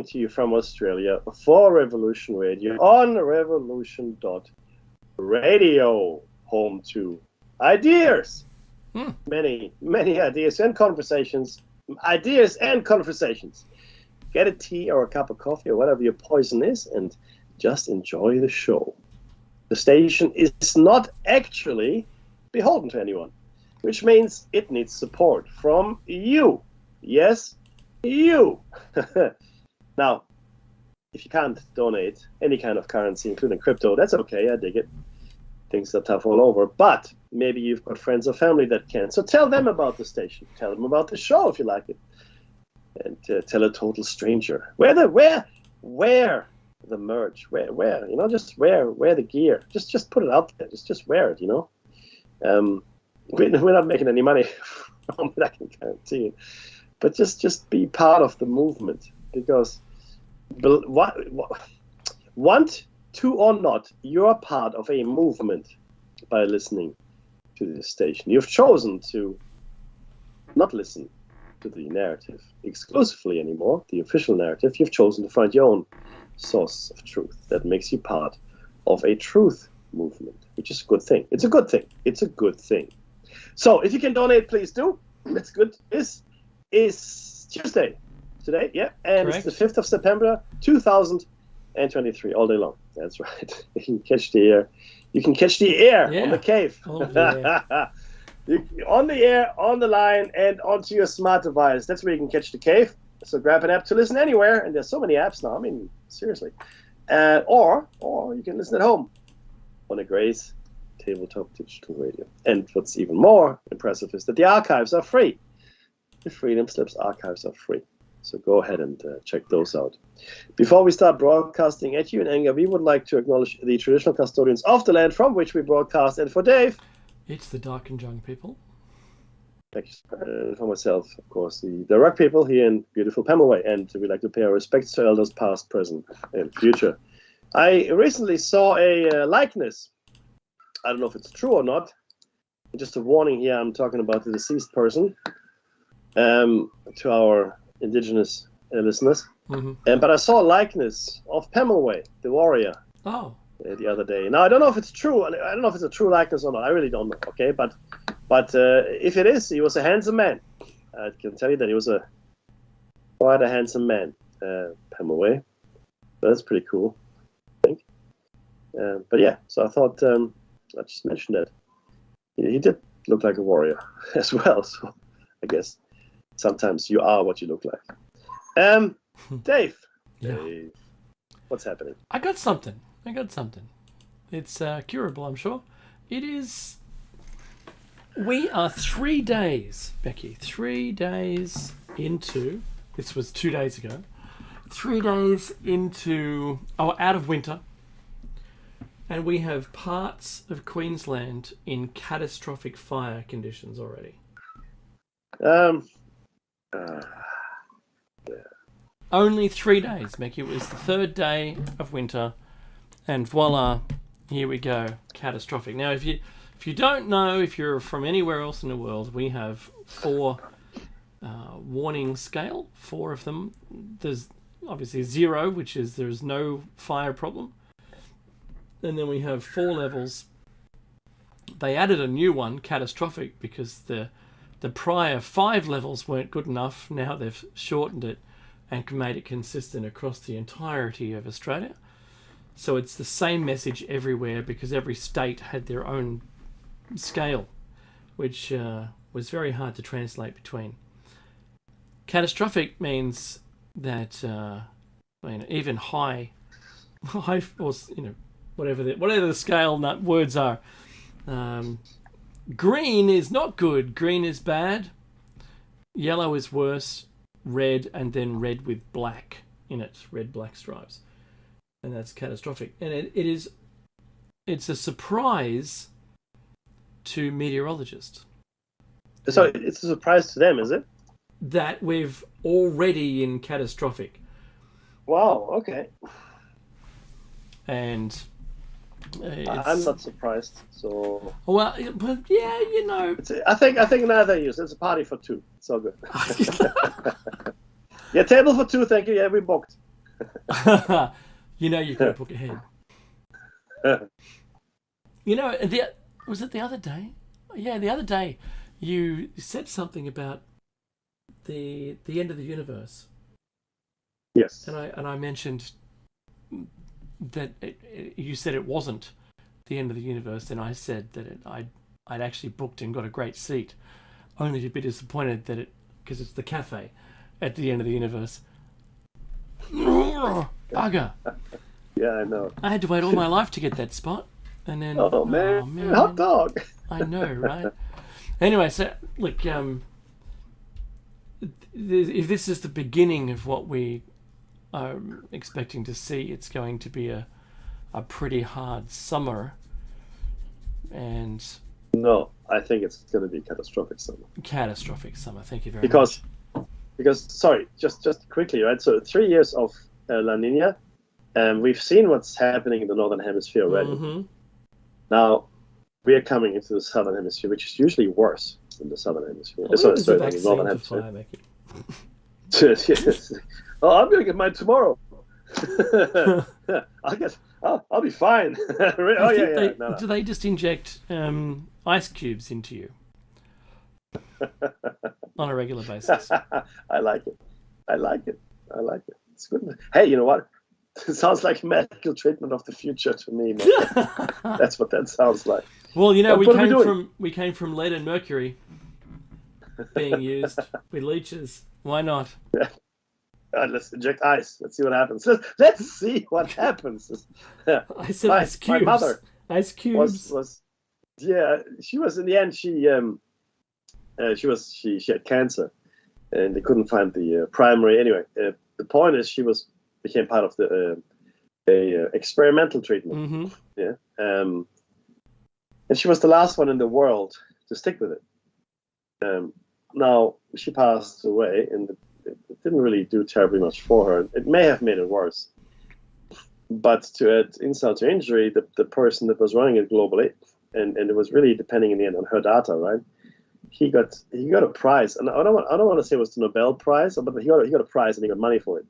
to you from Australia for Revolution Radio on revolution.radio, home to ideas. Many ideas and conversations. Ideas and conversations. Get a tea or a cup of coffee or whatever your poison is and just enjoy the show. The station is not actually beholden to anyone, which means it needs support from you. Yes, you. Now, if you can't donate any kind of currency, including crypto, that's okay. I dig it. Things are tough all over. But maybe you've got friends or family that can. So tell them about the station. Tell them about the show if you like it. And tell a total stranger. Wear the merch. Wear. Just wear the gear. Just put it out there. Just wear it. We're not making any money from it, I can guarantee it. But just be part of the movement, because want to or not, you're part of a movement by listening to this station. You've chosen to not listen to the narrative exclusively anymore, the official narrative. You've chosen to find your own source of truth that makes you part of a truth movement, which is a good thing. It's a good thing. So if you can donate, please do. It's good. This is Tuesday today, yeah, and Correct. It's the 5th of September 2023, all day long. That's right. You can catch the air. On the cave. On the air, on the line, and onto your smart device. That's where you can catch the cave. So grab an app to listen anywhere, and there's so many apps now. I mean, seriously. Or you can listen at home on a Grace tabletop digital radio. And what's even more impressive is that the archives are free. The Freedom Slips archives are free. So go ahead and check those out. Before we start broadcasting at you in anger, we would like to acknowledge the traditional custodians of the land from which we broadcast. And for Dave, it's the Dark and Jung people. Thank you. For myself, of course, the Rock people here in beautiful Pemulwuy. And we'd like to pay our respects to elders past, present, and future. I recently saw a likeness. I don't know if it's true or not. Just a warning here, I'm talking about the deceased person. To our indigenous listeners. Mm-hmm. But I saw a likeness of Pemulwuy, the warrior, the other day. Now, I don't know if it's true. I don't know if it's a true likeness or not. I really don't know, okay? But if it is, he was a handsome man. I can tell you that he was quite a handsome man, Pemulwuy. That's pretty cool, I think. But yeah, so I thought I just mentioned that. He did look like a warrior as well, so I guess sometimes you are what you look like. Dave. Yeah. Dave, what's happening? I got something. It's curable, I'm sure. It is. We are 3 days, Becky. 3 days into. This was 2 days ago. 3 days into. Out of winter. And we have parts of Queensland in catastrophic fire conditions already. Yeah. Only 3 days, Becky. It was the 3rd day of winter, and voila, here we go, catastrophic. Now, if you don't know, if you're from anywhere else in the world, we have 4 warning scale, 4 of them. There's obviously 0, which is there's no fire problem, and then we have 4 levels. They added a new one, catastrophic, because the prior 5 levels weren't good enough. Now they've shortened it and made it consistent across the entirety of Australia. So it's the same message everywhere because every state had their own scale, which was very hard to translate between. Catastrophic means that even high, or whatever the scale words are. Green is not good. Green is bad. Yellow is worse. Red, and then red with black in it. Red, black stripes. And that's catastrophic. And it's a surprise to meteorologists. So it's a surprise to them, is it? That we've already in catastrophic. Wow, okay. And I'm not surprised. So well, but yeah, I think neither use. It's a party for 2. It's all good. Yeah, table for 2. Thank you. Yeah, we booked. You know, you could have booked ahead. You know, was it the other day? Yeah, the other day, you said something about the end of the universe, Yes. and I mentioned that you said it wasn't the end of the universe, and I said that I'd actually booked and got a great seat, only to be disappointed that because it's the cafe at the end of the universe. Bugger! Yeah, I know. I had to wait all my life to get that spot, and then Oh man, hot dog. I know, right? Anyway, so look, if this is the beginning of what we are expecting to see, it's going to be a pretty hard summer, and No, I think it's going to be catastrophic summer. catastrophic summer. Thank you very Because much. sorry, just quickly, right? So 3 years of La Nina, we've seen what's happening in the northern hemisphere already. Mm-hmm. Now we are coming into the southern hemisphere, which is usually worse than the southern hemisphere. Well, Sorry, there's a the vaccine northern for hemisphere. fire making. Yes. Oh, I'm going to get mine tomorrow. I'll be fine. Oh yeah. No. Do they just inject ice cubes into you on a regular basis? I like it. It's good. Hey, you know what? It sounds like medical treatment of the future to me. That's what that sounds like. Well, you know, What we came from lead and mercury being used with leeches. Why not? Let's inject ice. Let's see what happens. Let's see what happens. I said ice cubes. My mother ice cubes. was she was in the end she had cancer, and they couldn't find the primary. Anyway, the point is she became part of the experimental treatment. Mm-hmm. Yeah, and she was the last one in the world to stick with it. Now she passed away, and it didn't really do terribly much for her. It may have made it worse. But to add insult to injury, the person that was running it globally, and it was really depending in the end on her data, right? He got a prize, and I don't want to say it was the Nobel Prize, but he got a prize and he got money for it.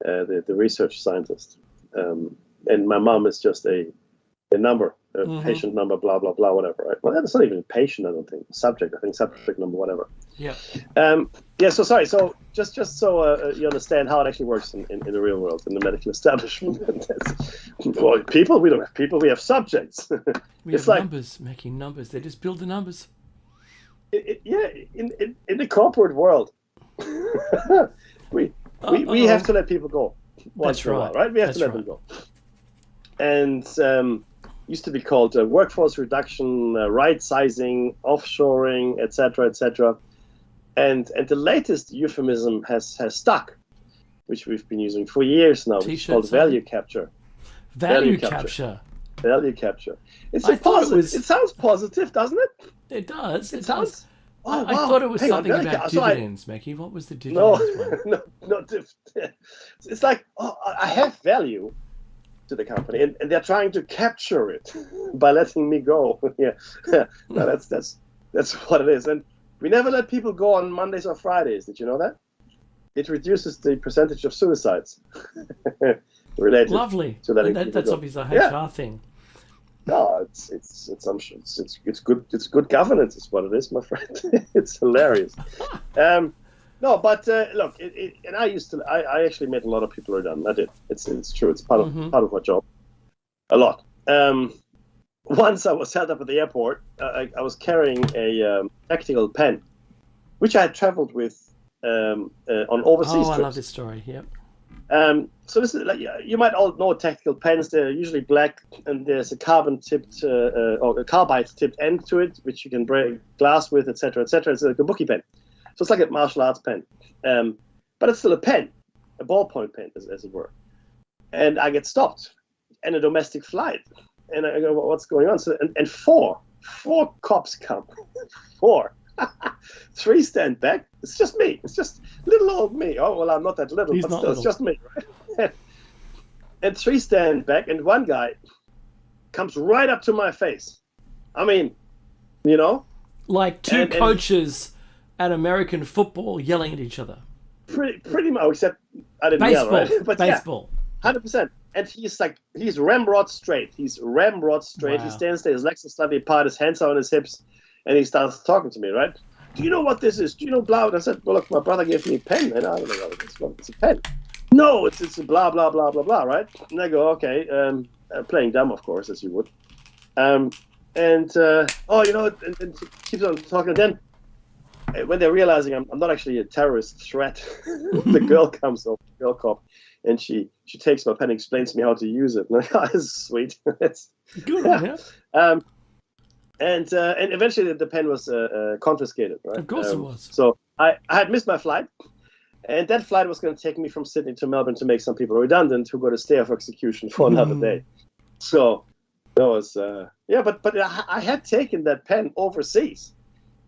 The research scientist, and my mom is just a number, patient number, blah blah blah, whatever. Right? Well, that's not even patient. I don't think subject. I think subject number, whatever. Yeah. Yeah. So sorry. So just so you understand how it actually works in the real world, in the medical establishment. Well, people, we don't have people. We have subjects. We have numbers making numbers. They just build the numbers. In the corporate world, we have to let people go. That's right. While, right? We have to let them go. And used to be called workforce reduction, right sizing, offshoring, etc., etc. And the latest euphemism has stuck, which we've been using for years now, which is called value capture. Value capture. Value capture. It sounds positive, doesn't it? It does. It sounds. Oh, wow. I thought it was something about dividends, Mackie. What was the dividends one? No. It's like, I have value to the company, and they're trying to capture it by letting me go. Yeah, no, that's what it is. And we never let people go on Mondays or Fridays. Did you know that? It reduces the percentage of suicides related. Lovely. To letting people that's go. obviously a HR thing. No, it's good governance is what it is, my friend. It's hilarious. No, but look, and I actually made a lot of people redundant. I did. It's true. It's part of my job. A lot. Once I was held up at the airport. I was carrying a tactical pen, which I had traveled with on overseas trips. I love this story. Yep. So this is like, you might all know tactical pens. They're usually black, and there's a carbide-tipped end to it, which you can break glass with, etc., etc. It's like a kabuki pen, so it's like a martial arts pen, but it's still a pen, a ballpoint pen, as it were. And I get stopped in a domestic flight, and I go, "What's going on?" So and four cops come, 4. 3 stand back. It's just me. It's just little old me. Oh, well, I'm not that little, but still, it's just me, right? And 3 stand back, and one guy comes right up to my face. I mean, you know? Like two coaches at American football yelling at each other. Pretty much, except I didn't yell, right? But baseball. 100%. And he's ramrod straight. He's ramrod straight. Wow. He stands there, his legs are slightly apart, his hands are on his hips, and he starts talking to me, right? Do you know what this is? Do you know blah? And I said, well, look, my brother gave me a pen, and I don't know what it is. Well, it's a pen. No, it's a blah, blah, blah, blah, blah, right? And I go, okay, playing dumb, of course, as you would. And he keeps on talking. And then when they're realizing I'm not actually a terrorist threat, the girl comes over, the girl cop, and she takes my pen and explains to me how to use it. And I'm like, oh, this is sweet. It's good, yeah. And eventually the pen was confiscated, right? Of course it was. So I had missed my flight, and that flight was going to take me from Sydney to Melbourne to make some people redundant who got a stay of execution for another day. So that was, but I had taken that pen overseas.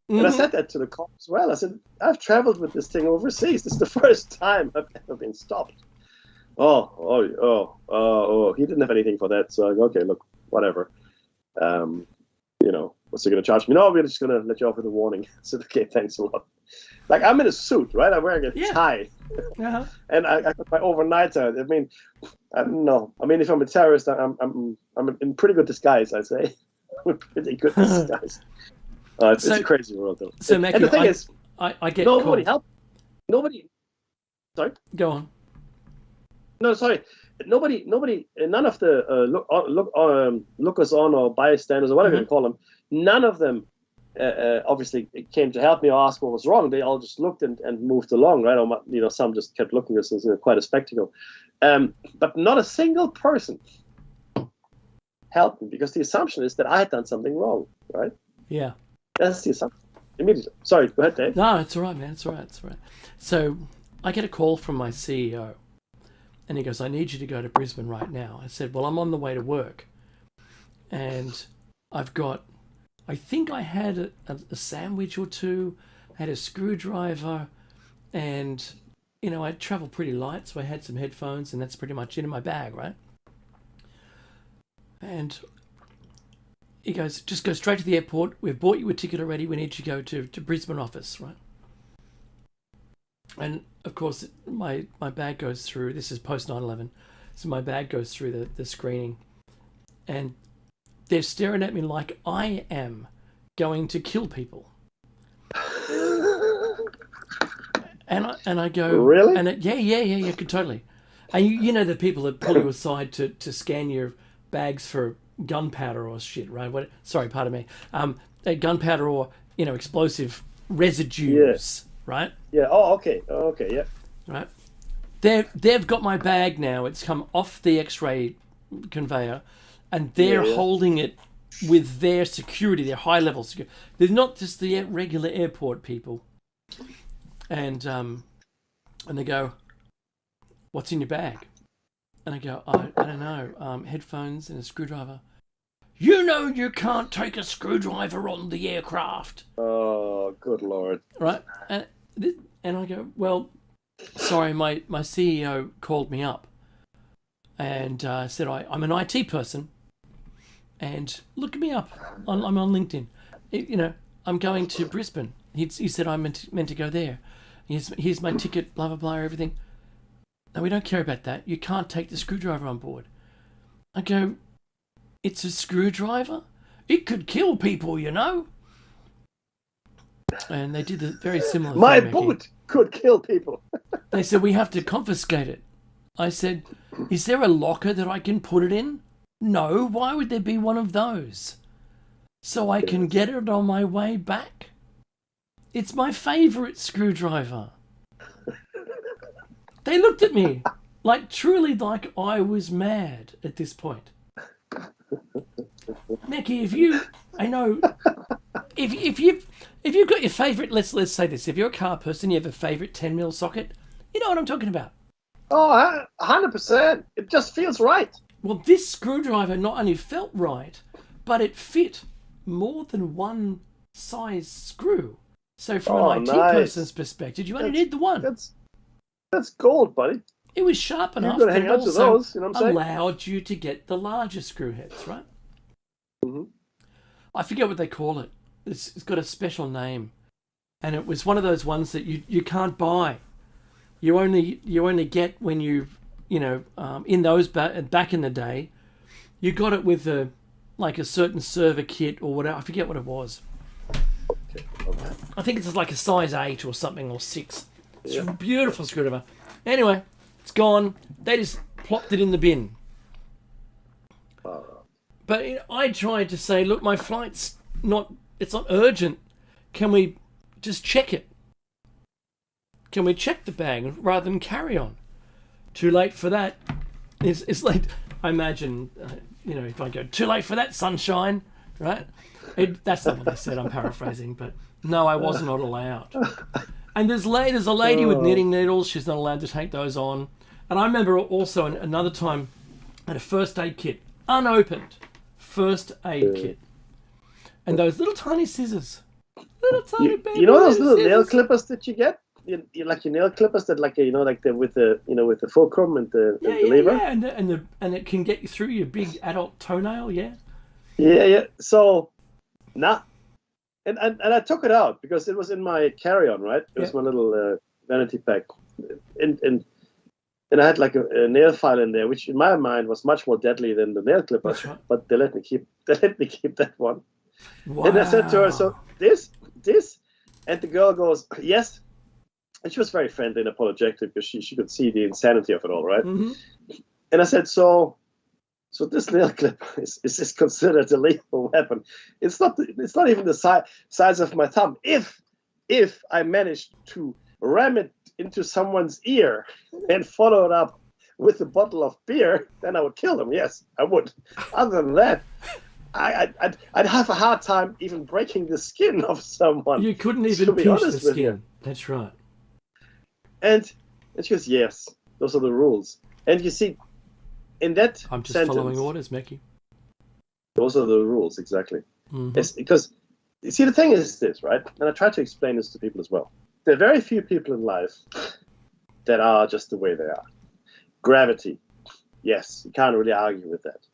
And I said that to the cop as well. I said, I've traveled with this thing overseas. This is the first time I've ever been stopped. Oh, he didn't have anything for that. So I go, okay, look, whatever. What's he going to charge me? No, we're just going to let you off with a warning. I said, okay, thanks a lot. Like, I'm in a suit, right? I'm wearing a tie. Uh-huh. And I got my overnighter. I mean, I don't know. I mean, if I'm a terrorist, I'm in pretty good disguise, I'd say. Pretty good disguise. It's a crazy world, though. So, Mackie, and the thing is, I get nobody called. helped. Nobody. Sorry? Go on. No, sorry. Nobody. None of the lookers on or bystanders or whatever you call them. None of them obviously came to help me or ask what was wrong. They all just looked and moved along, right? Or some just kept looking at us. It was quite a spectacle. But not a single person helped me because the assumption is that I had done something wrong, right? Yeah. That's the assumption. Immediately. Sorry, go ahead, Dave. No, it's all right, man. It's all right. So I get a call from my CEO. And he goes, I need you to go to Brisbane right now. I said, well, I'm on the way to work. And I think I had a sandwich or two, had a screwdriver, and, I travel pretty light, so I had some headphones, and that's pretty much it in my bag, right? And he goes, just go straight to the airport. We've bought you a ticket already. We need you to go to Brisbane office, right? And of course, my bag goes through. This is post 9/11, so my bag goes through the screening, and they're staring at me like I am going to kill people. And I go, really? And yeah, totally. And you know the people that pull you aside to scan your bags for gunpowder or shit, right? Sorry, pardon me. Gunpowder or explosive residues. Right? Yeah. Oh, okay. Yeah. Right. They've got my bag now. It's come off the X-ray conveyor, and they're holding it with their security, their high-level security. They're not just the regular airport people. And they go, "What's in your bag?" And I go, "I don't know. Headphones and a screwdriver." You can't take a screwdriver on the aircraft. Oh, good Lord. Right? And I go, well, sorry, my CEO called me up and said, I'm an IT person and look me up. I'm on LinkedIn. I'm going to Brisbane. He said I'm meant to go there. Here's my ticket, blah, blah, blah, everything. No, we don't care about that. You can't take the screwdriver on board. I go, it's a screwdriver? It could kill people, And they did the very similar thing. My boot could kill people. They said, we have to confiscate it. I said, is there a locker that I can put it in? No, why would there be one of those? So I can get it on my way back? It's my favourite screwdriver. They looked at me truly like I was mad at this point. Mackie, if you've got your favourite, let's say this, if you're a car person, you have a favourite 10mm socket, you know what I'm talking about. Oh, 100%. It just feels right. Well, this screwdriver not only felt right, but it fit more than one size screw. So from an IT person's perspective, you only need the one. That's gold, buddy. It was sharp enough that it also those, you know what I'm saying? allowed you to get the larger screw heads, right? Mm-hmm. I forget what they call it. It's got a special name. And it was one of those ones that you can't buy. you only get when in those back in the day, you got it with a certain server kit or whatever. I forget what it was. Okay. I think it's like a size 8 or something, or 6. It's Yeah. a beautiful screwdriver. Anyway, it's gone. They just plopped it in the bin. But I tried to say, look, my flight's it's not urgent. Can we just check it? Can we check the bag rather than carry on? Too late for that. It's like, I imagine, if I go, too late for that, sunshine, right? That's not what they said, I'm paraphrasing, but no, I was not allowed. And there's a lady with knitting needles, she's not allowed to take those on. And I remember also another time, I had a first aid kit, unopened first aid kit. And those little tiny scissors. Little tiny baby. You know those little scissors. nail clippers that you get? You like your nail clippers that with the fulcrum and the lever? Yeah, and it can get you through your big adult toenail, yeah. Yeah. So, and I took it out because it was in my carry-on, right? It was my little vanity pack, and I had like a nail file in there, which in my mind was much more deadly than the nail clipper. That's right. But they let me keep that one. Wow. And I said to her, so this, and the girl goes, yes. And she was very friendly and apologetic because she could see the insanity of it all, right? Mm-hmm. And I said, so this nail clip is considered a lethal weapon. It's not even the size of my thumb. If I managed to ram it into someone's ear and follow it up with a bottle of beer, then I would kill them. Yes, I would. Other than that, I'd have a hard time even breaking the skin of someone. You couldn't even pinch the skin. That's right. And she goes, yes, those are the rules. And you see, in that I'm just sentence, following orders, Mickey. those are the rules, exactly. Mm-hmm. It's because, you see, the thing is this, right? And I try to explain this to people as well. There are very few people in life that are just the way they are. Gravity, yes, you can't really argue with that.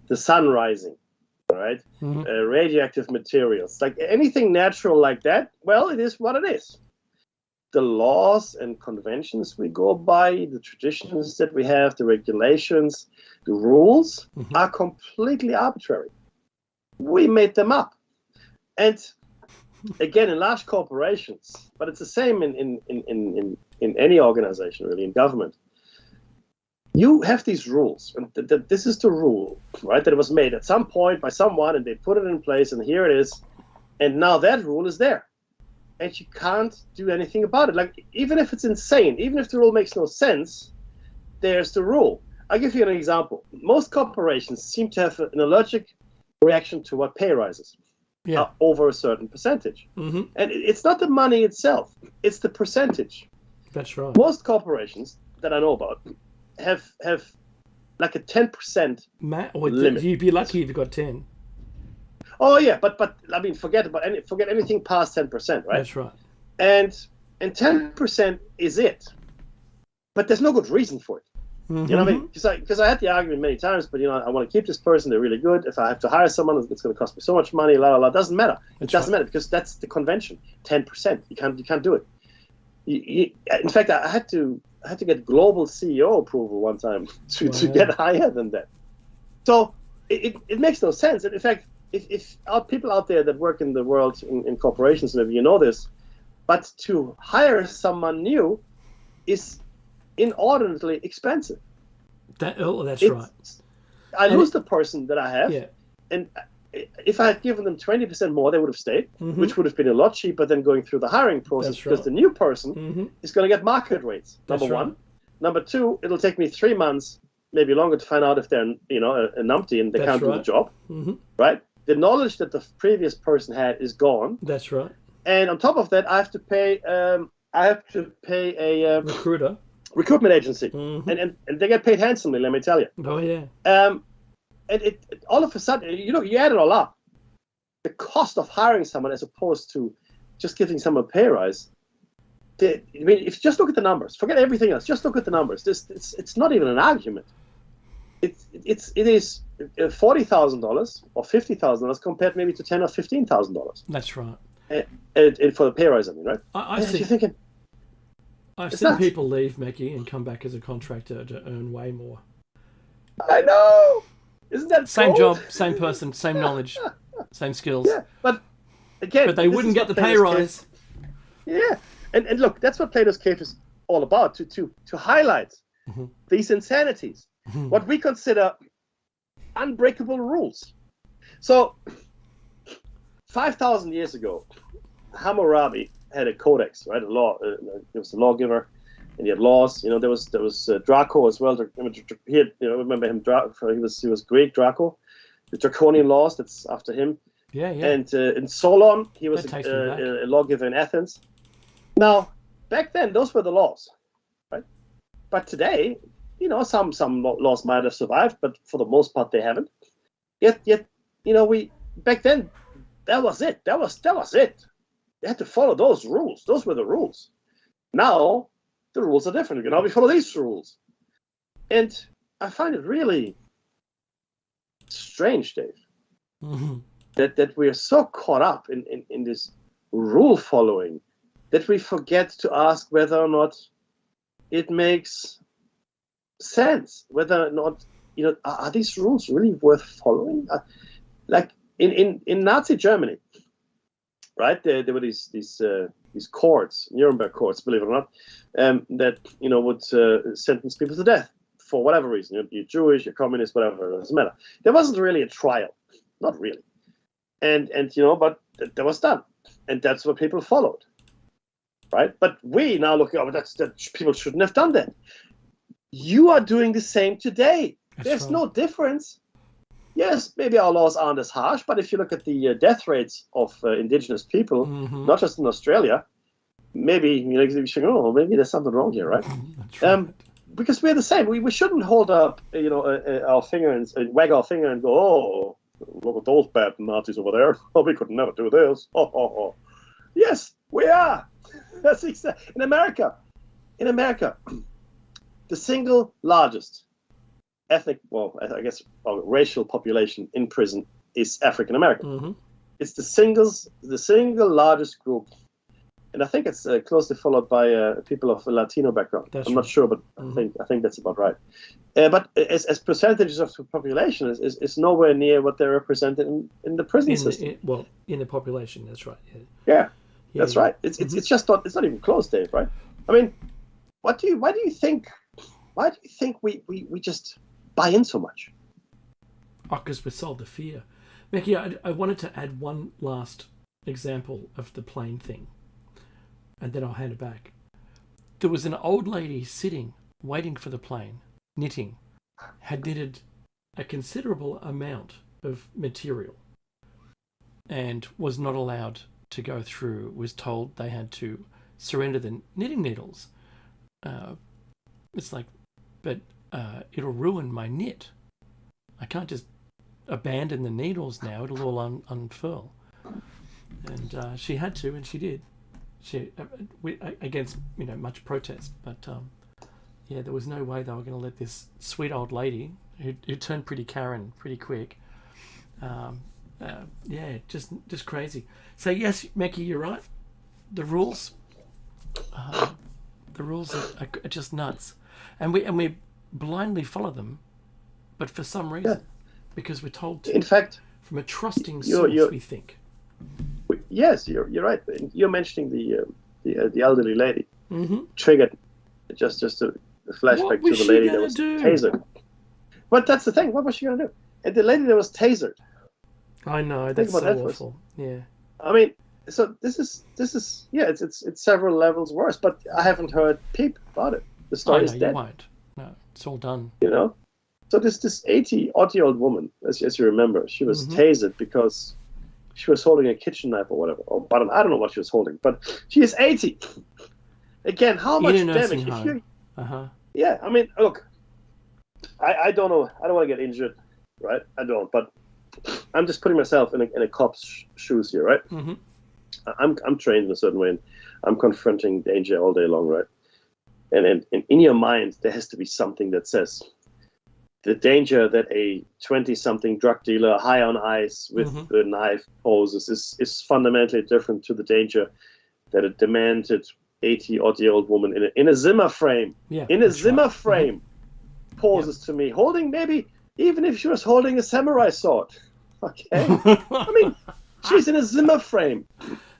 The sun rising, all right? Mm-hmm. Radioactive materials, like anything natural like that, well, it is what it is. The laws and conventions we go by, the traditions that we have, the regulations, the rules are completely arbitrary. We made them up. And again, in large corporations, but it's the same in any organization, really, in government. You have these rules, and this is the rule, right, that it was made at some point by someone, and they put it in place, and here it is. And now that rule is there. And you can't do anything about it. Like, even if it's insane, even if the rule makes no sense, there's the rule. I'll give you an example. Most corporations seem to have an allergic reaction to what pay rises over a certain percentage. Mm-hmm. And it's not the money itself, it's the percentage. That's right. Most corporations that I know about have like a 10% limit. You'd be lucky if you got 10. Oh yeah, but I mean, forget anything past 10%, right? That's right. And 10% is it. But there's no good reason for it. Mm-hmm. You know what I mean? Because I had the argument many times, but I want to keep this person. They're really good. If I have to hire someone, it's going to cost me so much money. La la la. It doesn't matter. It doesn't matter because that's the convention. 10%. You can't do it. In fact, I had to get global CEO approval one time to get higher than that. So it makes no sense. And in fact, if people out there that work in the world in corporations, and if you know this, but to hire someone new is inordinately expensive. That's right. I lose the person that I have, yeah. And if I had given them 20% more, they would have stayed, mm-hmm. which would have been a lot cheaper than going through the hiring process. That's because right. the new person mm-hmm. is going to get market rates. Number That's one. Right. Number two, it'll take me 3 months, maybe longer, to find out if they're a numpty and they can't do the job. Mm-hmm. Right? The knowledge that the previous person had is gone. That's right. And on top of that, I have to pay a recruitment agency, mm-hmm. and they get paid handsomely. Let me tell you. Oh yeah. And it all of a sudden, you add it all up, the cost of hiring someone as opposed to just giving someone a pay rise. If you just look at the numbers, forget everything else. Just look at the numbers. It's not even an argument. It is $40,000 or $50,000 compared maybe to $10,000 or $15,000. That's right. And for the pay rise, I mean, right? I think. You're thinking, I've It's seen not. people leave Meki and come back as a contractor to earn way more. I know. Isn't that Same gold? job, same person, same knowledge, same skills. Yeah, but again, But they this wouldn't is get what the pay Plato's Cave. rise. Yeah, and look, that's what Plato's Cave is all about, to highlight Mhm. these insanities, Mhm. what we consider unbreakable rules. So, 5,000 years ago, Hammurabi had a codex, right? A law. He was a lawgiver, and he had laws. You know, there was Draco as well. He had, remember him? He was Greek Draco, the draconian laws. That's after him. Yeah, yeah. And in Solon, he was That takes me back. a lawgiver in Athens. Now, back then, those were the laws, right? But today, some laws might have survived, but for the most part, they haven't. Yet, we back then, that was it. That was it. You had to follow those rules. Those were the rules. Now, the rules are different. Now we follow these rules, and I find it really strange, Dave, Mhm. that we are so caught up in this rule following that we forget to ask whether or not it makes sense, whether or not, are these rules really worth following? Like in Nazi Germany, right? There were these courts, Nuremberg courts, believe it or not, that would sentence people to death for whatever reason. You're Jewish, you're communist, whatever, it doesn't matter. There wasn't really a trial, not really, and but that was done, and that's what people followed, right? But we now look at that people shouldn't have done that. You are doing the same today. There's right. no difference. Yes, maybe our laws aren't as harsh, but if you look at the death rates of indigenous people, Mhm. not just in Australia, maybe you should go, oh, maybe there's something wrong here, right? That's right. Because we're the same. We shouldn't hold up, our finger and wag our finger and go, oh, look at those bad Nazis over there. Oh, we could never do this. Oh. Yes, we are. That's exactly in America. In America, the single largest racial population in prison is African American. Mhm. It's the single largest group, and I think it's closely followed by people of a Latino background. That's I'm not right. sure, but Mhm. I think that's about right. But as percentages of the population is nowhere near what they're represented in the prison system. In the population, that's right. Yeah, Yeah, that's yeah. right. It's just not. It's not even close, Dave. Right? I mean, why do you think we just buy in so much? Because we're sold the fear. Becky, I wanted to add one last example of the plane thing, and then I'll hand it back. There was an old lady sitting, waiting for the plane, knitting, had knitted a considerable amount of material, and was not allowed to go through, was told they had to surrender the knitting needles. It's like, but it'll ruin my knit. I can't just abandon the needles now. It'll all unfurl. And she had to, and she did. She against much protest, but yeah, there was no way they were going to let this sweet old lady who turned pretty Karen pretty quick. Yeah, just crazy. So yes, Meki, you're right. The rules are just nuts, and we blindly follow them, but for some reason, because we're told to. In fact, from a trusting source, we think. Yes, you're right. You're mentioning the elderly lady. Mm-hmm. Triggered just a flashback to the lady that was tasered. But that's the thing. What was she going to do? And the lady that was tasered. I know, that's so awful. Yeah. I mean, so this is it's several levels worse. But I haven't heard peep about it. The story is dead. You won't. No, it's all done. So this 80-odd-year-old woman, as you remember, she was tasered because she was holding a kitchen knife or whatever. But I don't know what she was holding. But she is 80. Again, how much damage? Yeah, I mean, look, I don't know. I don't want to get injured, right? I don't. But I'm just putting myself in a cop's shoes here, right? Mm-hmm. I'm trained in a certain way, and I'm confronting danger all day long, right? And in your mind, there has to be something that says the danger that a 20-something drug dealer high on ice with a knife poses is fundamentally different to the danger that a demented 80-odd-year-old woman in a Zimmer frame, Right. frame, poses to me, holding maybe, even if she was holding a samurai sword. Okay? I mean, she's in a Zimmer frame.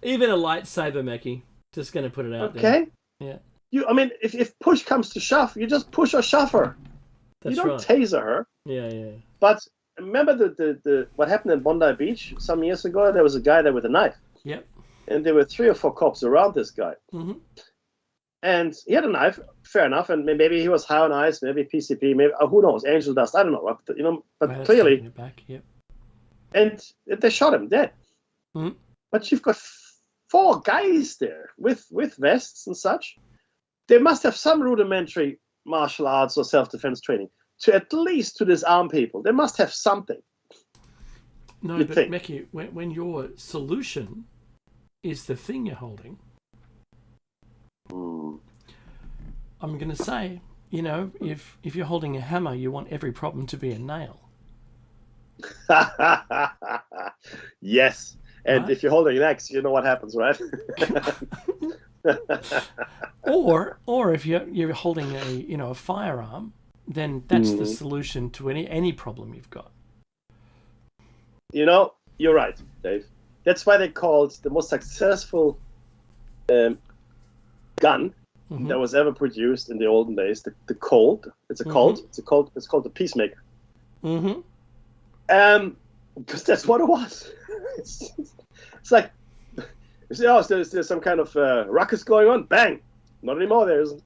Even a lightsaber, Mackie. Just going to put it out Okay? there. Yeah. I mean, if push comes to shove, you just push or shove her. That's you don't right. taser her. Yeah. But remember the what happened in Bondi Beach some years ago? There was a guy there with a knife. Yep. And there were 3 or 4 cops around this guy. Mm-hmm. And he had a knife, fair enough, and maybe he was high on ice, maybe PCP, maybe who knows, angel dust, I don't know, but clearly, it back. Yep. and they shot him dead. Mm-hmm. But you've got 4 guys there with vests and such. They must have some rudimentary martial arts or self-defense training to at least to disarm people. They must have something. No, but think. Mackie, when your solution is the thing you're holding, I'm going to say, if you're holding a hammer, you want every problem to be a nail. Yes. And right? if you're holding an axe, you know what happens, right? or if you're holding a firearm, then that's the solution to any problem you've got. You're right, Dave. That's why they called the most successful gun that was ever produced in the olden days the Colt. It's a Colt. It's called the Peacemaker. Because that's what it was. It's like, there's some kind of ruckus going on. Bang! Not anymore. There isn't.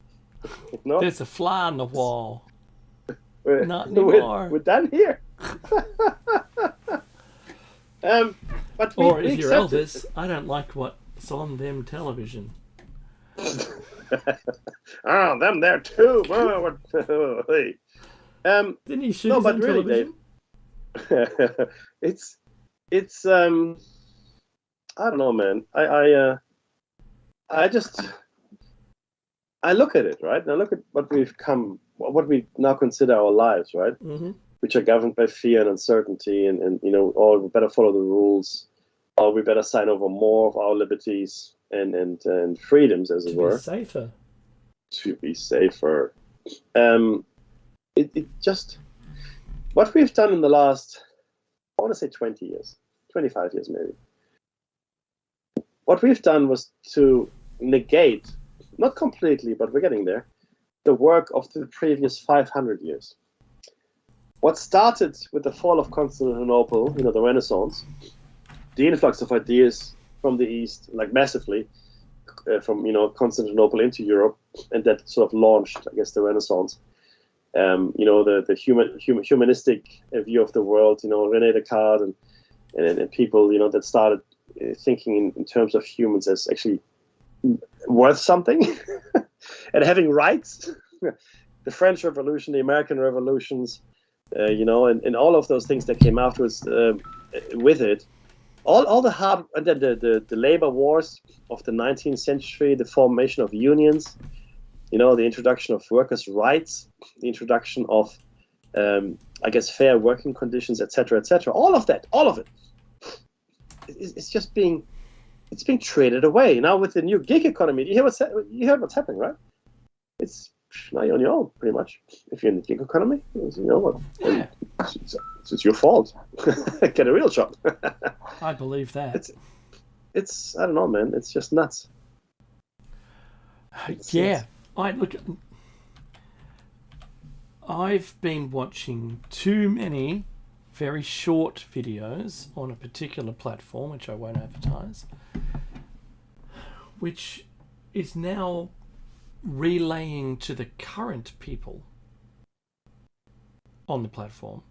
No. There's a fly on the wall. Not anymore. We're done here. But if you're Elvis, I don't like what's on them television. Them there too. Didn't he shoot his own television? Dave, it's I don't know, man. I look at it, right? And I look at what we now consider our lives, right? Which are governed by fear and uncertainty, and or we better follow the rules, or we better sign over more of our liberties and freedoms, as it were. To be safer. It just what we've done in the last, I want to say 20 years, 25 years maybe. What we've done was to negate, not completely, but we're getting there, the work of the previous 500 years. What started with the fall of Constantinople, the Renaissance, the influx of ideas from the East, like massively, from Constantinople into Europe, and that sort of launched, I guess, the Renaissance. The humanistic view of the world, René Descartes and people, that started thinking in terms of humans as actually worth something and having rights. The French Revolution, the American Revolutions, and all of those things that came afterwards with it. All the hard, the labor wars of the 19th century, the formation of unions, the introduction of workers' rights, the introduction of, I guess, fair working conditions, etc., etc. All of it, it's just being traded away now with the new gig economy. You heard what's happening, right? It's now you're on your own, pretty much. If you're in the gig economy, it's your fault. Get a real job. I believe that. It's I don't know, man. It's just nuts. I've been watching too many very short videos on a particular platform, which I won't advertise, which is now relaying to the current people on the platform,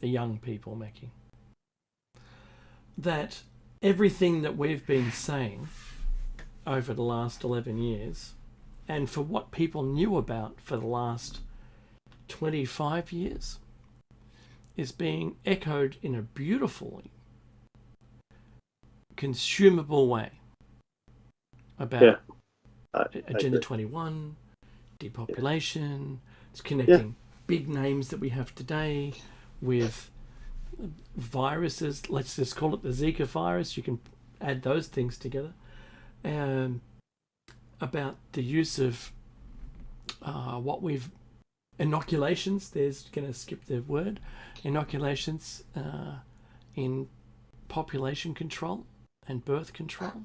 the young people, Mackie, that everything that we've been saying over the last 11 years, and for what people knew about for the last 25 years, is being echoed in a beautifully consumable way about Agenda 21, depopulation. It's connecting big names that we have today with viruses. Let's just call it the Zika virus. You can add those things together. about the use of inoculations. There's going to skip the word inoculations in population control and birth control,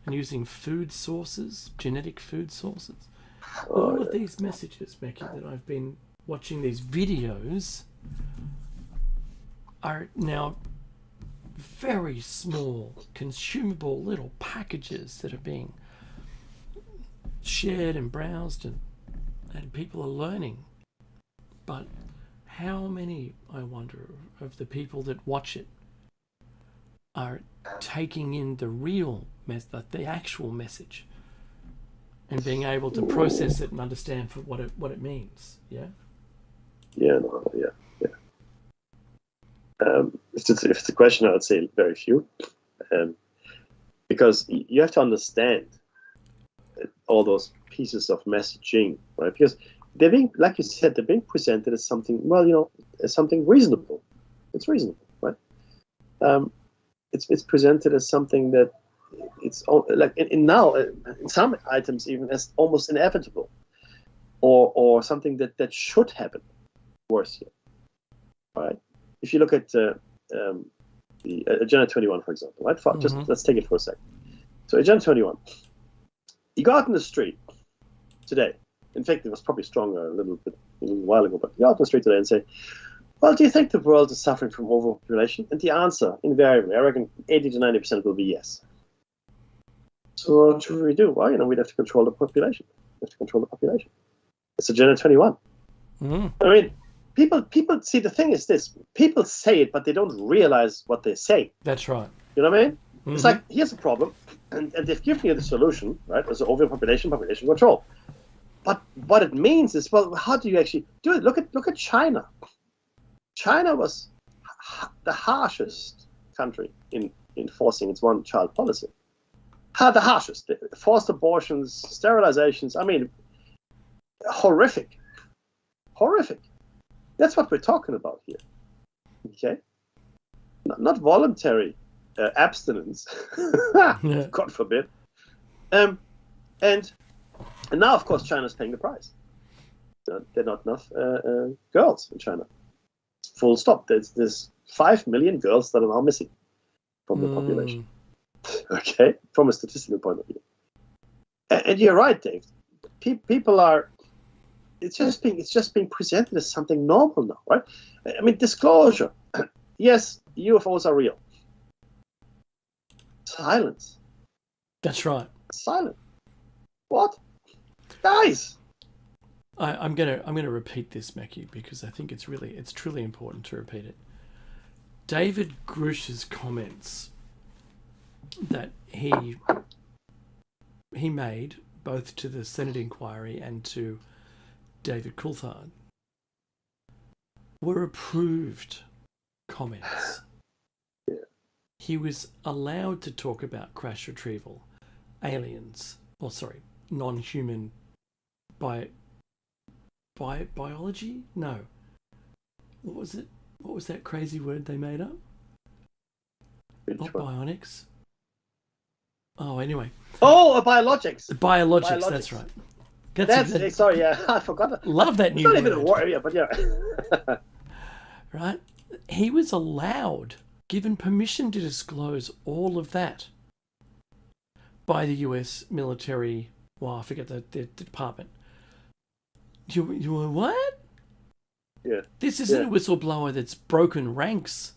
and using food sources, genetic food sources. All of these messages, Becky, that I've been watching, these videos, are now very small, consumable little packages that are being shared and browsed, and people are learning. But how many, I wonder, of the people that watch it are taking in the real the actual message, and being able to process it and understand for what it means? Yeah. Yeah. No. Yeah. If it's a question, I would say very few, because you have to understand all those pieces of messaging, right? Because they're being, like you said, they're being presented as something, as something reasonable. It's reasonable, right? It's presented as something that it's like in some items even as almost inevitable, or something that should happen. Worse here, right? If you look at the Agenda 21, for example, right? Just let's take it for a second. So Agenda 21, you go out in the street today. In fact, it was probably stronger a little while ago, but you go out in the street today and say, well, do you think the world is suffering from overpopulation? And the answer, invariably, I reckon 80 to 90% will be yes. So what should we do? Well, we'd have to control the population. It's Agenda 21. I mean, people see, the thing is this: people say it, but they don't realize what they say. That's right. You know what I mean? It's like, here's a problem, and they've given you the solution, right? As overpopulation, population control. But what it means is, well, how do you actually do it? Look at China. China was the harshest country in enforcing its one-child policy. The harshest. Forced abortions, sterilizations. I mean, horrific. That's what we're talking about here. Okay? Not voluntary abstinence. God forbid. And now, of course, China's paying the price. There are not enough girls in China. Full stop. There's 5 million girls that are now missing from the population. Okay? From a statistical point of view. And you're right, Dave. People are... It's just being presented as something normal now, right? I mean, disclosure. Yes, UFOs are real. Silence. That's right. Silence. What? Guys! I'm gonna repeat this, Mackie, because I think it's truly important to repeat it. David Grush's comments that he made both to the Senate inquiry and to David Coulthard were approved comments. Yeah. He was allowed to talk about crash retrieval, aliens, non-human biology? No. What was it? What was that crazy word they made up? Not bionics. Oh, anyway. Oh, biologics. Biologics, that's right. Sorry, yeah, I forgot. Love that new word. It's not even a word, yeah, but yeah. Right? He was allowed, given permission to disclose all of that by the US military, I forget the department. You were what? Yeah. This isn't a whistleblower that's broken ranks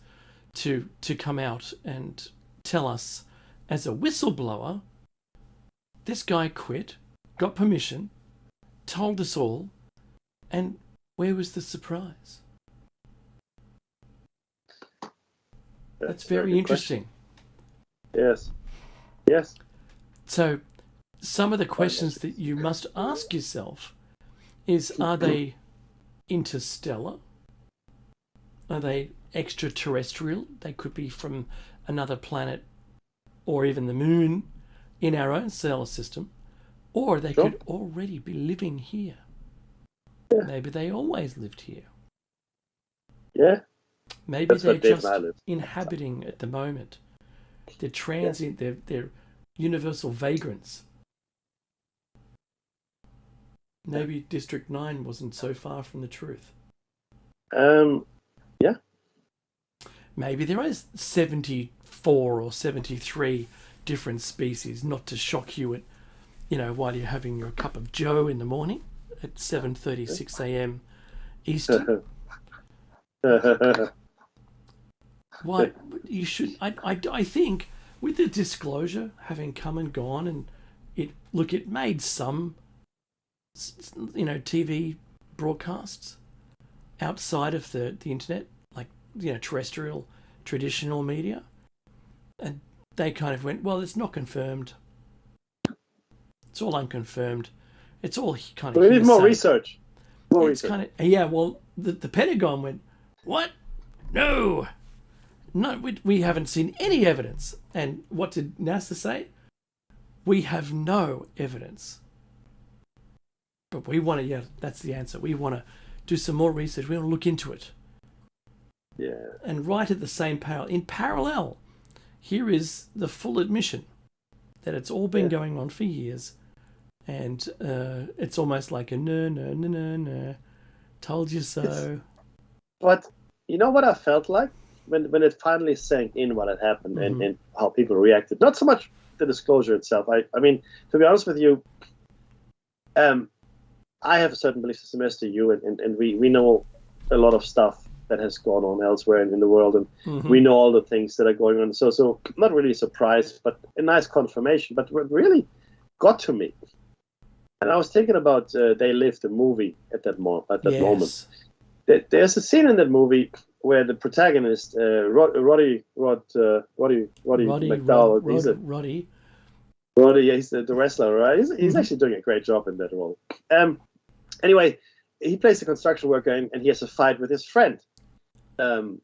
to come out and tell us as a whistleblower. This guy quit, got permission, told us all, and where was the surprise? That's very interesting. Question. Yes. So, some of the questions that you must ask yourself is, are they interstellar? Are they extraterrestrial? They could be from another planet or even the moon in our own solar system. Or they could already be living here. Yeah. Maybe they always lived here. Yeah. Maybe they're just inhabiting at the moment. They're transient, they're universal vagrants. Maybe District 9 wasn't so far from the truth. Yeah. Maybe there is 74 or 73 different species, not to shock you while you're having your cup of joe in the morning at 7:36 a.m. Eastern. Why you should? I think with the disclosure having come and gone, and it made some, TV broadcasts outside of the internet, like terrestrial traditional media, and they kind of went, well, it's not confirmed. It's all unconfirmed. It's all kind of. We need more research. Kind of Well, the Pentagon went, what? No, we haven't seen any evidence. And what did NASA say? We have no evidence. But we want to. Yeah, that's the answer. We want to do some more research. We want to look into it. Yeah. And right at the same in parallel, here is the full admission that it's all been going on for years. And it's almost like a no, told you so. But you know what I felt like when it finally sank in what had happened and how people reacted. Not so much the disclosure itself. I mean, to be honest with you, I have a certain belief system as to you, and we know a lot of stuff that has gone on elsewhere in the world, and we know all the things that are going on. So not really surprised, but a nice confirmation. But what really got to me, and I was thinking about They Live, the movie at that moment. There's a scene in that movie where the protagonist, Roddy McDowell, Roddy, he's the wrestler, right? He's actually doing a great job in that role. Anyway, he plays a construction worker, and he has a fight with his friend, an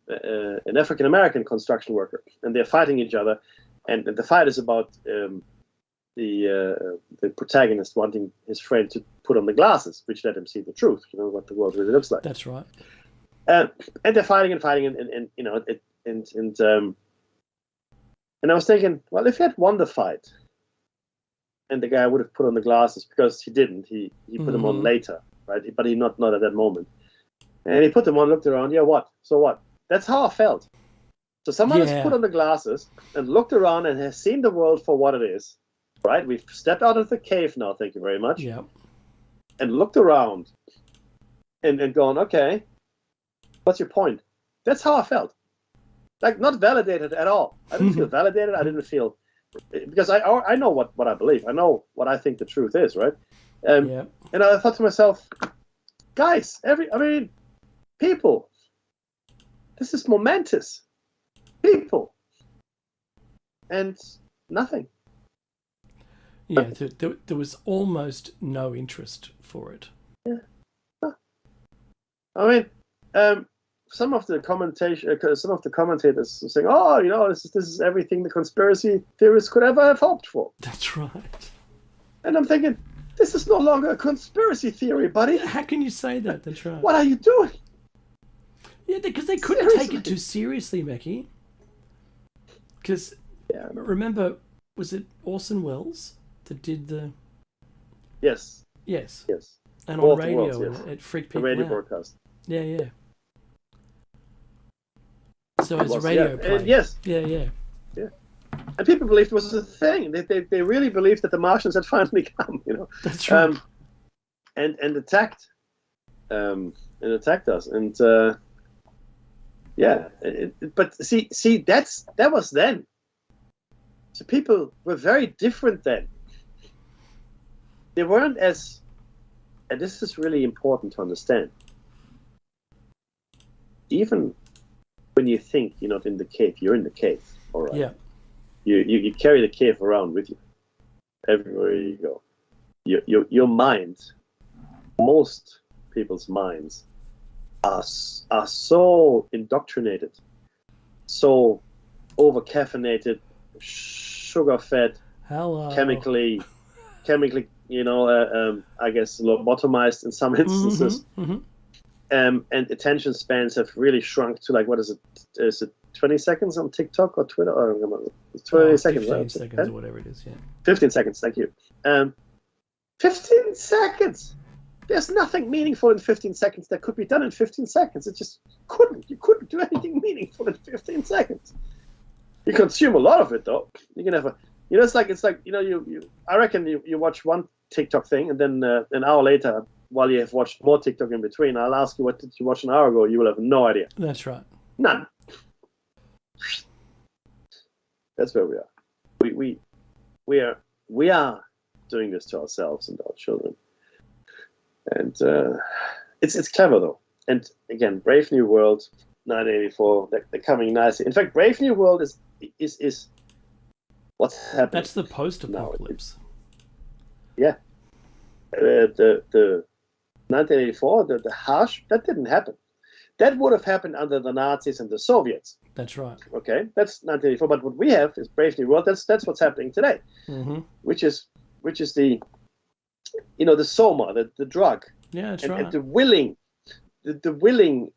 African American construction worker, and they're fighting each other. And the fight is about the protagonist wanting his friend to put on the glasses, which let him see the truth, what the world really looks like. That's right. And they're fighting, and I was thinking, well, if he had won the fight, and the guy would have put on the glasses, because he didn't, he put them on later, right? But he not at that moment, and he put them on, looked around, what? So what? That's how I felt. So someone has put on the glasses and looked around and has seen the world for what it is. Right, we've stepped out of the cave now. Thank you very much. Yeah. And looked around, and gone, okay, what's your point? That's how I felt. Like, not validated at all. I didn't feel validated. I didn't feel, because I know what I believe. I know what I think the truth is, right? And I thought to myself, guys, people, this is momentous. People, and nothing. Yeah, there was almost no interest for it. Yeah. I mean, some of the commentators were saying, "Oh, this is everything the conspiracy theorists could ever have hoped for." That's right. And I'm thinking, this is no longer a conspiracy theory, buddy. How can you say that? That's right. What are you doing? Yeah, because they couldn't take it too seriously, Becky. Because remember, was it Orson Welles that did the? Yes. And on radio, it freaked people out. The radio broadcast. Yeah. So it's radio play. Yes. Yeah. And people believed it was a thing. They really believed that the Martians had finally come. That's right. And attacked us. And but see, that was then. So people were very different then. They weren't as, and this is really important to understand. Even when you think you're not in the cave, you're in the cave. All right. Yeah. You carry the cave around with you everywhere you go. Your mind, most people's minds, are so indoctrinated, so over caffeinated, sugar fed, chemically, I guess lobotomized in some instances. And attention spans have really shrunk to, like, what is it? Is it 20 seconds on TikTok or Twitter? Or 20 seconds, 15 right? seconds or whatever it is, yeah. 15 seconds, thank you. 15 seconds! There's nothing meaningful in 15 seconds that could be done in 15 seconds. It just couldn't. You couldn't do anything meaningful in 15 seconds. You consume a lot of it, though. You can have a, it's like, I reckon you watch one TikTok thing, and then an hour later, while you have watched more TikTok in between, I'll ask you, what did you watch an hour ago? You will have no idea. That's right. None. That's where we are. We are doing this to ourselves and our children. And it's clever, though. And again, Brave New World, 1984, they're coming nicely. In fact, Brave New World is what's happening. That's the post-apocalypse. Yeah. The 1984, the harsh, that didn't happen. That would have happened under the Nazis and the Soviets. That's right. Okay, that's 1984. But what we have is Brave New World. That's what's happening today, which is the, the soma, the drug. Yeah, that's right. And the willing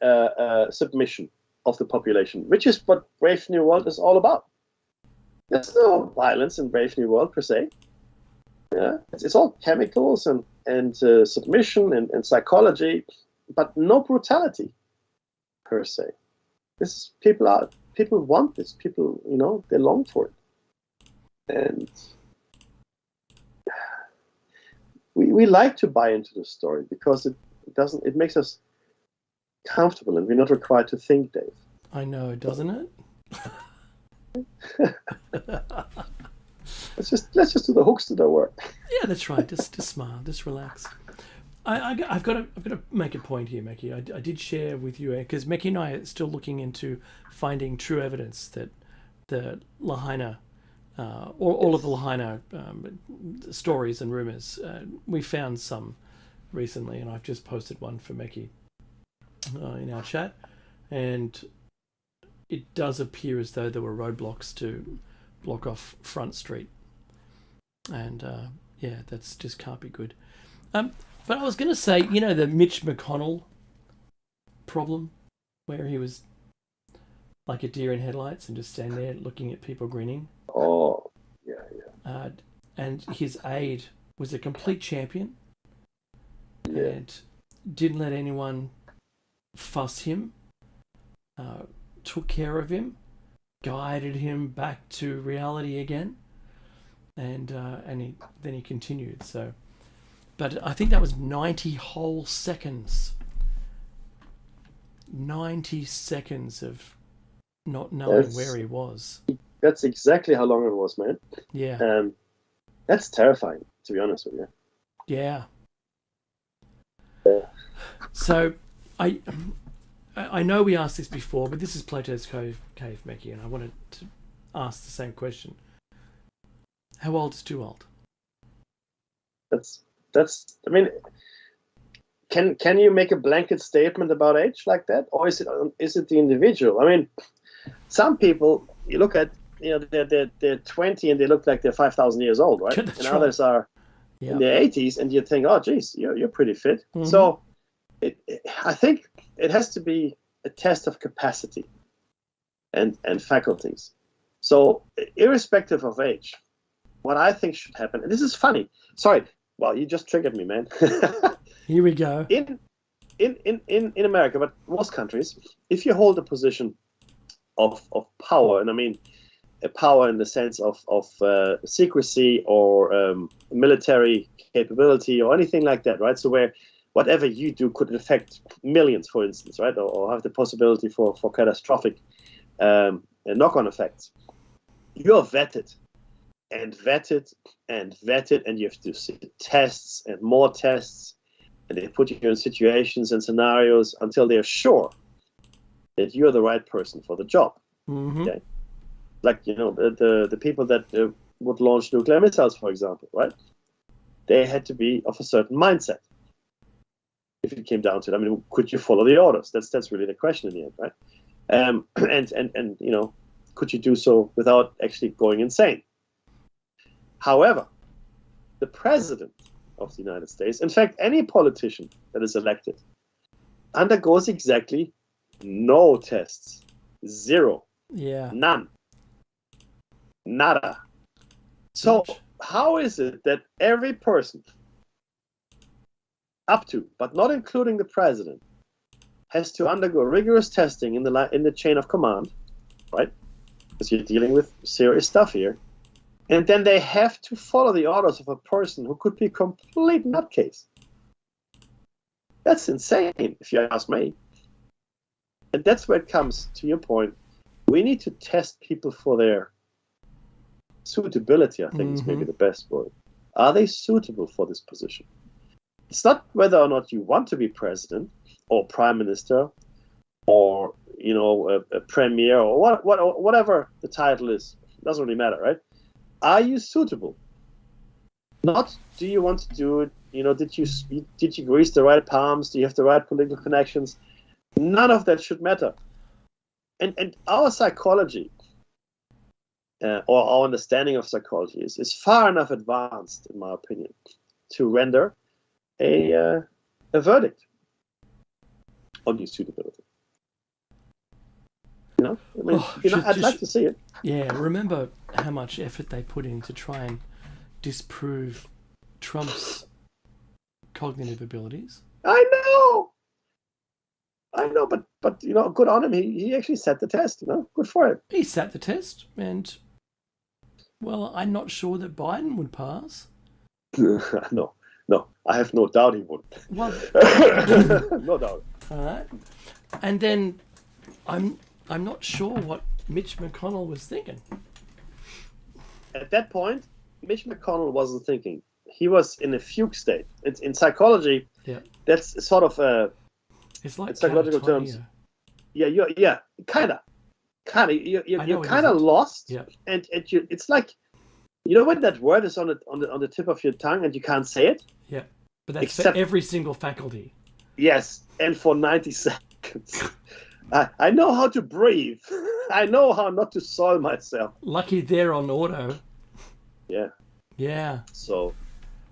submission of the population, which is what Brave New World is all about. There's no violence in Brave New World per se. Yeah, it's all chemicals and submission and psychology, but no brutality per se. People want this. People, they long for it, and we like to buy into the story because it makes us comfortable and we're not required to think, Dave. I know, doesn't it? Let's just do the hooks to the work. Yeah, that's right. Just smile, just relax. I've got to make a point here, Mackie. I did share with you because Mackie and I are still looking into finding true evidence that the Lahaina, all of the Lahaina stories and rumors. We found some recently, and I've just posted one for Mackie in our chat, and it does appear as though there were roadblocks to block off Front Street, and that's just can't be good. But I was going to say, the Mitch McConnell problem, where he was like a deer in headlights and just standing there looking at people grinning. Oh, yeah. And his aide was a complete champion, Yeah. and didn't let anyone fuss him, took care of him, guided him back to reality again, and then he continued. So, but I think that was 90 whole seconds. 90 seconds of not knowing where he was. That's exactly how long it was, man. Yeah. That's terrifying, to be honest with you. Yeah. So I know we asked this before, but this is Plato's Cave, Mackie, and I wanted to ask the same question. How old is too old? I mean, can you make a blanket statement about age like that, or is it the individual? I mean, some people you look at, they're 20 and they look like they're 5,000 years old, right? That's and right. others are in their 80s, and you think, oh, geez, you're pretty fit. Mm-hmm. So I think it has to be a test of capacity and faculties. So irrespective of age, what I think should happen, and this is funny. Sorry, well, you just triggered me, man. Here we go. In America, but most countries, if you hold a position of power, and I mean a power in the sense of secrecy or military capability or anything like that, right? So where whatever you do could affect millions, for instance, right? Or have the possibility for catastrophic knock-on effects. You're vetted and vetted and vetted, and you have to see tests and more tests, and they put you in situations and scenarios until they're sure that you're the right person for the job. Mm-hmm. Okay? Like, the people that would launch nuclear missiles, for example, right? They had to be of a certain mindset. If it came down to it, I mean, could you follow the orders? That's really the question in the end, right? And could you do so without actually going insane? However, the president of the United States, in fact, any politician that is elected, undergoes exactly no tests. Zero. Yeah. None. Nada. So how is it that every person up to, but not including the president, has to undergo rigorous testing in the chain of command, right? Because you're dealing with serious stuff here. And then they have to follow the orders of a person who could be a complete nutcase. That's insane, if you ask me. And that's where it comes to your point. We need to test people for their suitability, I think is maybe the best word. Are they suitable for this position? It's not whether or not you want to be president or prime minister or, a premier or whatever the title is. It doesn't really matter, right? Are you suitable? Not do you want to do it? Did you grease the right palms? Do you have the right political connections? None of that should matter. And our psychology or our understanding of psychology is far enough advanced, in my opinion, to render a verdict on your suitability. I'd like to see it. Yeah, remember how much effort they put in to try and disprove Trump's cognitive abilities? I know, but good on him. He actually set the test. Good for him. He sat the test, and well, I'm not sure that Biden would pass. No, I have no doubt he would. Well, no doubt. All right, and then I'm not sure what Mitch McConnell was thinking. At that point, Mitch McConnell wasn't thinking. He was in a fugue state. It's in psychology. Yeah, that's sort of it's like in psychological terms. Yeah, kind of. You're kind of lost. Yeah, and it's like, when that word is on the tip of your tongue and you can't say it. Yeah, but that's for every single faculty. Yes, and for 90 seconds. I know how to breathe. I know how not to soil myself. Lucky they're on auto. Yeah. Yeah. So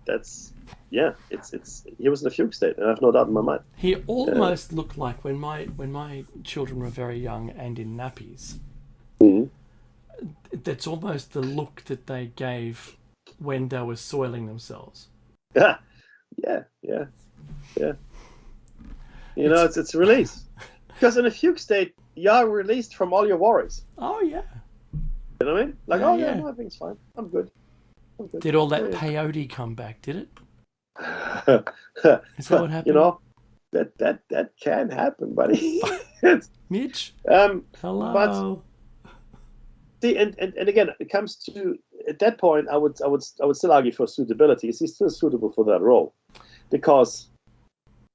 that's it's he was in a fugue state, and I have no doubt in my mind. He almost looked like when my children were very young and in nappies. Mm-hmm. That's almost the look that they gave when they were soiling themselves. Yeah. It's a release. Because in a fugue state, you're released from all your worries. Oh, yeah. You know what I mean? Like, no, everything's fine. I'm good. Did all that peyote come back, did it? Is that what happened? That can happen, buddy. Mitch? Hello. But, see, and again, it comes to, at that point, I would still argue for suitability. Is he still suitable for that role? Because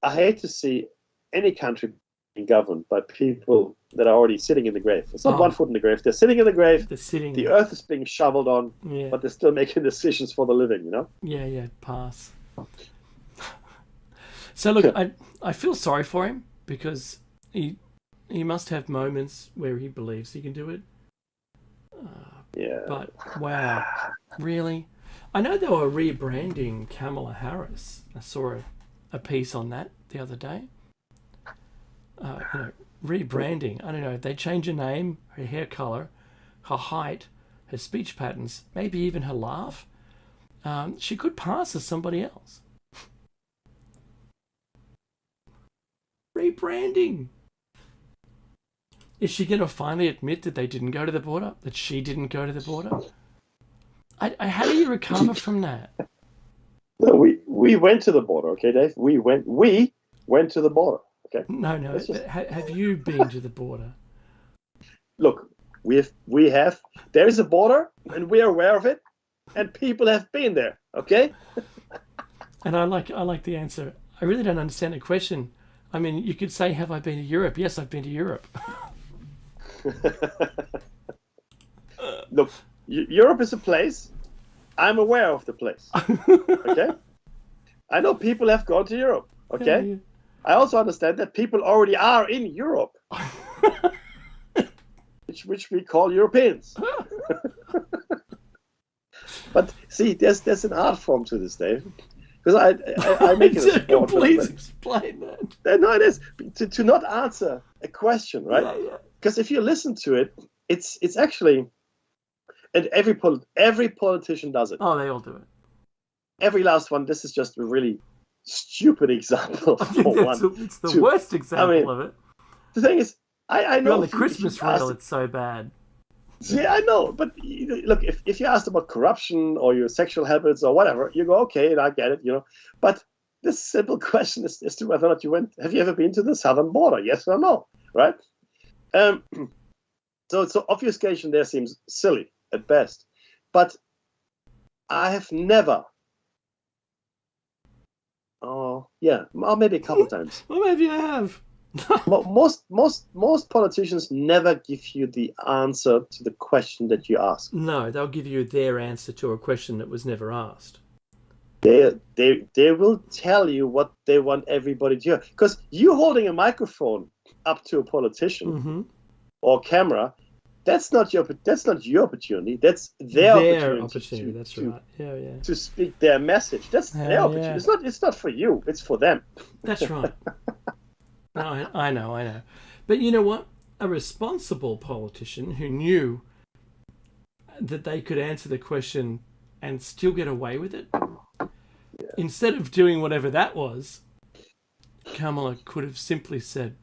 I hate to see any country governed by people that are already sitting in the grave. It's not 1 foot in the grave. They're sitting in the grave. The earth is being shoveled on, but they're still making decisions for the living, Yeah, pass. So look, I feel sorry for him because he must have moments where he believes he can do it. But, wow. Really? I know they were rebranding Kamala Harris. I saw a piece on that the other day. Rebranding. I don't know. They change her name, her hair color, her height, her speech patterns, maybe even her laugh. She could pass as somebody else. Rebranding. Is she going to finally admit that they didn't go to the border? That she didn't go to the border? How do you recover from that? No, we went to the border, okay, Dave? We went to the border. Okay. No. Have you been to the border? Look, we have. There is a border, and we are aware of it, and people have been there. Okay. And I like the answer. I really don't understand the question. I mean, you could say, "Have I been to Europe?" Yes, I've been to Europe. Look, Europe is a place. I'm aware of the place. Okay. I know people have gone to Europe. Okay. Yeah. I also understand that people already are in Europe, which we call Europeans. But see, there's an art form to this, Dave. Because I make it a sport. Please explain that. No, it is to not answer a question, right? Because if you listen to it, it's actually, and every politician does it. Oh, they all do it. Every last one. This is just a really stupid example I think for one. it's the worst example of it. The thing is, I know on the Christmas reel, it's so bad. Yeah, I know, but look, if you asked about corruption or your sexual habits or whatever, you go, okay, I get it, But this simple question is to whether or not have you ever been to the southern border? Yes or no, right? So obfuscation there seems silly at best, but I have never. Oh yeah, well, maybe a couple times. Well, maybe I have. most politicians never give you the answer to the question that you ask. No, they'll give you their answer to a question that was never asked. They will tell you what they want everybody to hear. Because you holding a microphone up to a politician or camera, that's not your opportunity. That's their opportunity. That's right. Yeah. To speak their message. That's their opportunity. Yeah. It's not for you. It's for them. That's right. No, I know. But you know what? A responsible politician who knew that they could answer the question and still get away with it, instead of doing whatever that was, Kamala could have simply said,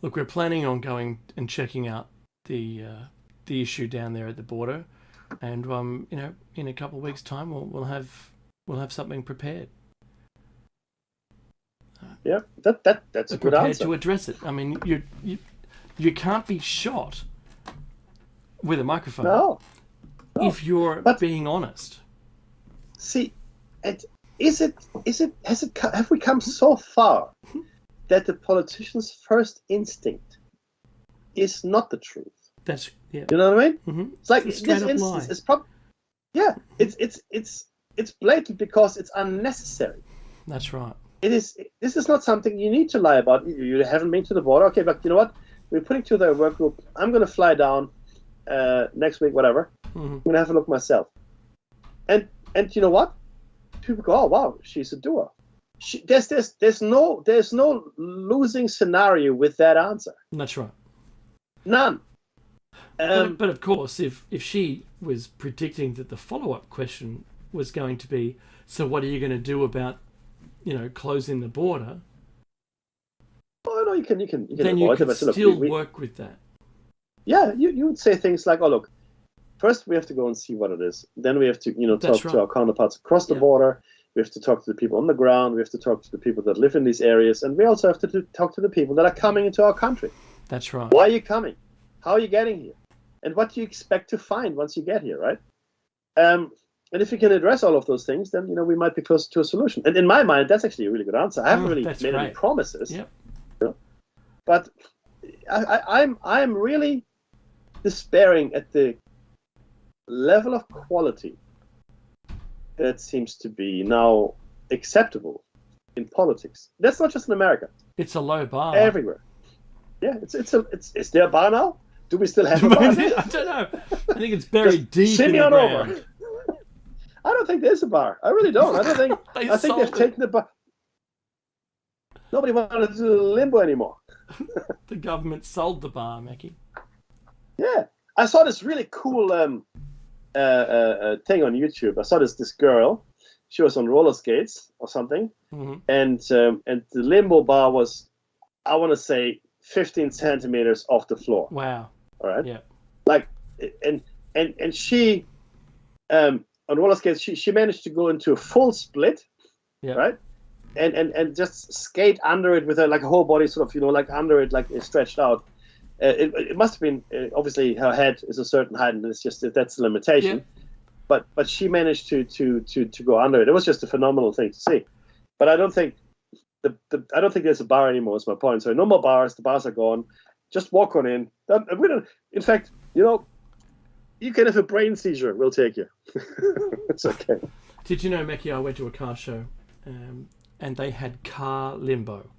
look, we're planning on going and checking out the issue down there at the border, and in a couple of weeks' time we'll have something prepared. Yeah, that's a good answer. To address it. I mean, you can't be shot with a microphone. No. If you're being honest. See, have we come so far that the politician's first instinct is not the truth? That's You know what I mean? Mm-hmm. It's like this instance is probably it's blatant because it's unnecessary. That's right. This is not something you need to lie about. You haven't been to the border, okay? But you know what? We're putting together a work group. I'm going to fly down next week, whatever. I'm going to have a look myself. And you know what? People go, oh wow, she's a doer. There's no losing scenario with that answer. That's right. None. But of course, if she was predicting that the follow-up question was going to be, so what are you going to do about closing the border? Oh no, you can then you can still work with that. Yeah, you would say things like, oh look, first we have to go and see what it is. Then we have to talk to our counterparts across the border. We have to talk to the people on the ground. We have to talk to the people that live in these areas, and we also have to talk to the people that are coming into our country. That's right. Why are you coming? How are you getting here? And what do you expect to find once you get here, right? And if we can address all of those things, then we might be close to a solution. And in my mind, that's actually a really good answer. I haven't really made any promises. Yep. But I'm really despairing at the level of quality that seems to be now acceptable in politics. That's not just in America. It's a low bar everywhere. Yeah, is there a bar now? Do we still have a bar? I don't know. I think it's buried deep in the ground. Over. I don't think there's a bar. I really don't. I think they've taken the bar. Nobody wanted to do limbo anymore. The government sold the bar, Mackie. Yeah, I saw this really cool thing on YouTube. I saw this girl. She was on roller skates or something, and the limbo bar was, I want to say, 15 centimeters off the floor. Wow. All right. Yeah. Like, and she, on roller skates, she managed to go into a full split. Yeah. Right. And just skate under it with her, like a whole body sort of, like under it, like stretched out. It must have been, obviously her head is a certain height, and it's just that's the limitation. Yeah. But she managed to go under it. It was just a phenomenal thing to see. But I don't think I don't think there's a bar anymore. Is my point. So no more bars. The bars are gone. Just walk on in. We don't. In fact, you can have a brain seizure. We'll take you. It's okay. Did you know, Mackie? I went to a car show, and they had car limbo.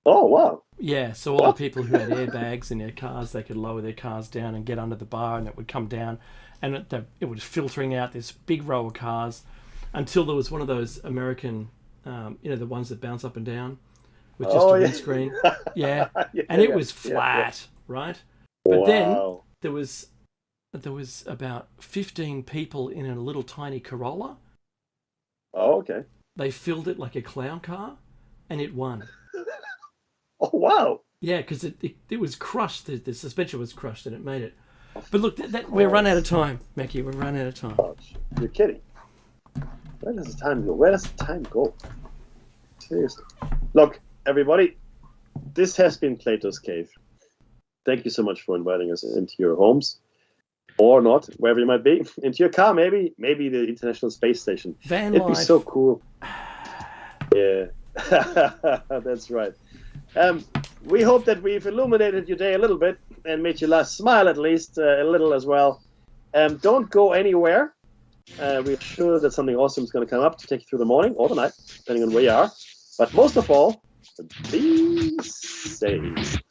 Oh wow! Yeah, so all the people who had airbags in their cars, they could lower their cars down and get under the bar, and it would come down, and it was filtering out this big row of cars, until there was one of those American, the ones that bounce up and down, with just a windscreen. Yeah, and it was flat, right? But then there was about 15 people in a little tiny Corolla. Oh, okay. they filled it like a clown car, and it won. Oh, wow. Yeah, because it was crushed. The suspension was crushed, and it made it. But look, we're run out of time, Mackie. We're run out of time. You're kidding. Where does the time go? Where does the time go? Seriously. Look, everybody, this has been Platos Cave. Thank you so much for inviting us into your homes, or not, wherever you might be, into your car, maybe the International Space Station. Van It'd life. be so cool. Yeah, that's right. We hope that we've illuminated your day a little bit and made you smile at least a little as well. Don't go anywhere. We're sure that something awesome is going to come up to take you through the morning or the night, depending on where you are. But most of all, be safe.